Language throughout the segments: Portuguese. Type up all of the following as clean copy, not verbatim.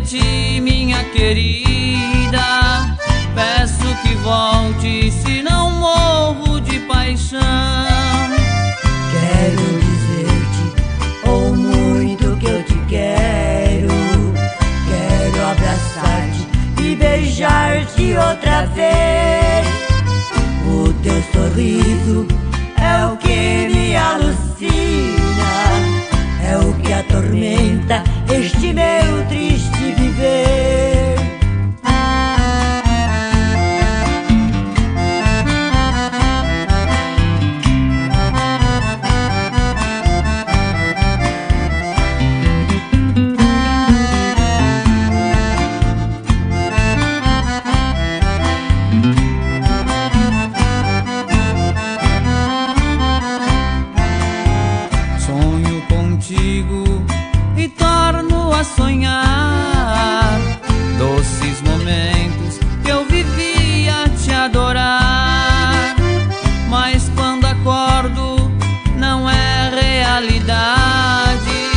ti, minha querida. Peço que volte, se não morro de paixão. Quero dizer-te, oh, muito que eu te quero. Quero abraçar-te e beijar-te outra vez. O teu sorriso é o que me alucina, é o que atormenta este meu triste viver. Sonho contigo e torno a sonhar doces momentos que eu vivia a te adorar. Mas quando acordo não é realidade,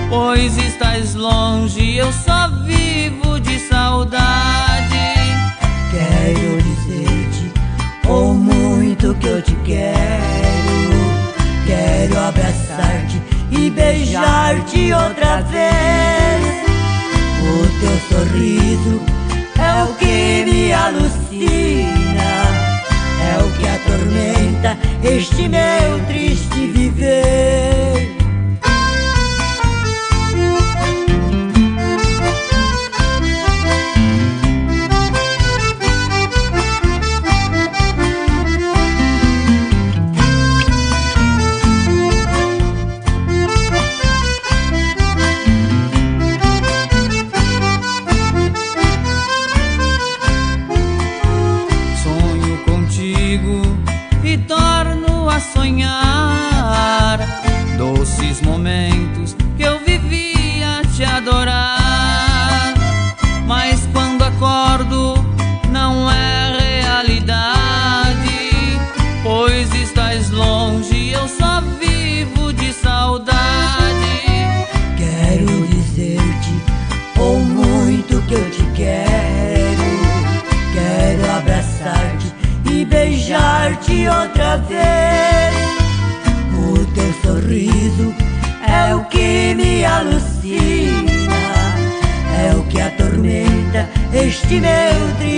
pois estás longe, eu só vivo de saudade. Quero dizer-te, oh, muito que eu te quero. Quero abraçar-te e beijar-te outra vez. O teu sorriso é o que me alucina, é o que atormenta este meu triste viver. E torno a sonhar doces momentos que eu vivia a te adorar. Mas quando acordo não é realidade, pois estás longe, eu só vivo de saudade. Quero dizer-te, oh, muito que eu te quero. Quero abraçar-te e beijar-te outra vez. O teu sorriso é o que me alucina, é o que atormenta este meu triste